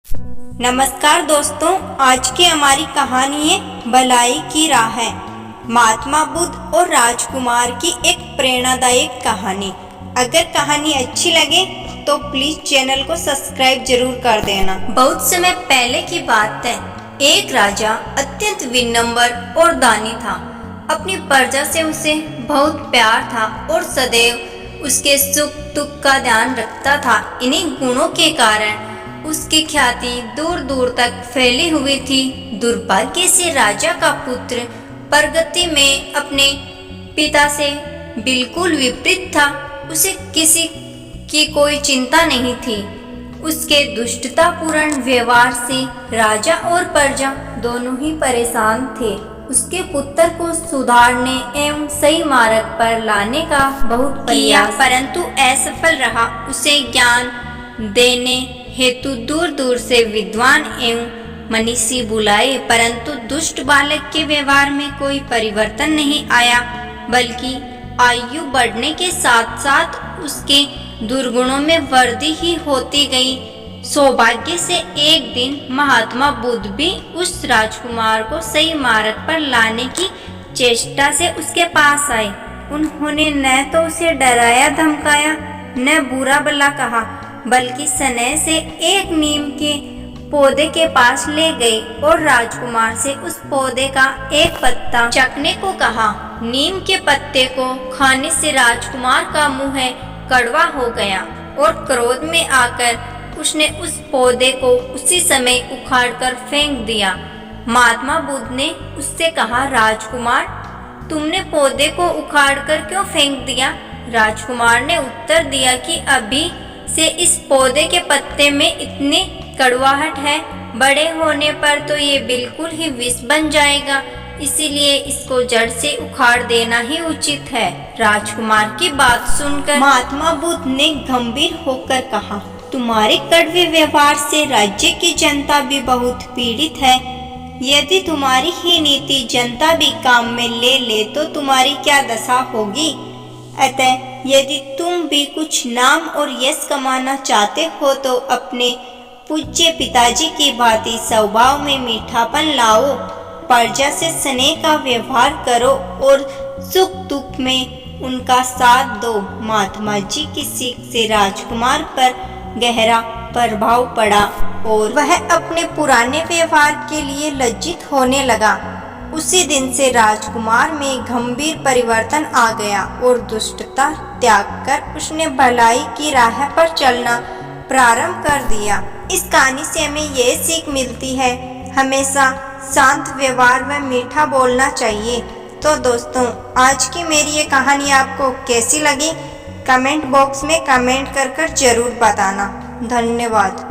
नमस्कार दोस्तों, आज की हमारी कहानी है भलाई की राह है। महात्मा बुद्ध और राजकुमार की एक प्रेरणादायक कहानी। अगर कहानी अच्छी लगे तो प्लीज चैनल को सब्सक्राइब जरूर कर देना। बहुत समय पहले की बात है। एक राजा अत्यंत विनम्र और दानी था। अपनी प्रजा से उसे बहुत प्यार था और सदैव उसके सुख दुख का ध्यान रखता था। इन्हीं गुणों के कारण उसकी ख्याति दूर दूर तक फैली हुई थी। दुर्भाग्य से राजा का पुत्र प्रगति में अपने पिता से बिल्कुल विपरीत था। उसे किसी की कोई चिंता नहीं थी। उसके दुष्टतापूर्ण व्यवहार से राजा और प्रजा दोनों ही परेशान थे। उसके पुत्र को सुधारने एवं सही मार्ग पर लाने का बहुत प्रयास किया, परंतु असफल रहा। उसे ज्ञान देने हेतु दूर दूर से विद्वान एवं मनीषी बुलाए, परंतु दुष्ट बालक के व्यवहार में कोई परिवर्तन नहीं आया, बल्कि आयु बढ़ने के साथ साथ उसके दुर्गुणों में वृद्धि ही होती गई। सौभाग्य से एक दिन महात्मा बुद्ध भी उस राजकुमार को सही मार्ग पर लाने की चेष्टा से उसके पास आए। उन्होंने न तो उसे डराया धमकाया, न बुरा भला कहा, बल्कि स्नेह से एक नीम के पौधे के पास ले गए और राजकुमार से उस पौधे का एक पत्ता चखने को कहा। नीम के पत्ते को खाने से राजकुमार का मुंह कड़वा हो गया और क्रोध में आकर उसने उस पौधे को उसी समय उखाड़कर फेंक दिया। महात्मा बुद्ध ने उससे कहा, राजकुमार, तुमने पौधे को उखाड़कर क्यों फेंक दिया? राजकुमार ने उत्तर दिया कि अभी से इस पौधे के पत्ते में इतनी कड़वाहट है, बड़े होने पर तो ये बिल्कुल ही विष बन जाएगा, इसीलिए इसको जड़ से उखाड़ देना ही उचित है। राजकुमार की बात सुनकर महात्मा बुद्ध ने गंभीर होकर कहा, तुम्हारे कड़वे व्यवहार से राज्य की जनता भी बहुत पीड़ित है। यदि तुम्हारी ही नीति जनता भी काम में ले तो तुम्हारी क्या दशा होगी। अतः यदि तुम भी कुछ नाम और यश कमाना चाहते हो तो अपने पूज्य पिताजी की भांति स्वभाव में मीठापन लाओ, प्रजा से स्नेह का व्यवहार करो और सुख दुख में उनका साथ दो। महात्मा जी की सीख से राजकुमार पर गहरा प्रभाव पड़ा और वह अपने पुराने व्यवहार के लिए लज्जित होने लगा। उसी दिन से राजकुमार में गंभीर परिवर्तन आ गया और दुष्टता त्याग कर उसने भलाई की राह पर चलना प्रारंभ कर दिया। इस कहानी से हमें यह सीख मिलती है, हमेशा शांत व्यवहार व मीठा बोलना चाहिए। तो दोस्तों, आज की मेरी ये कहानी आपको कैसी लगी? कमेंट बॉक्स में कमेंट कर जरूर बताना। धन्यवाद।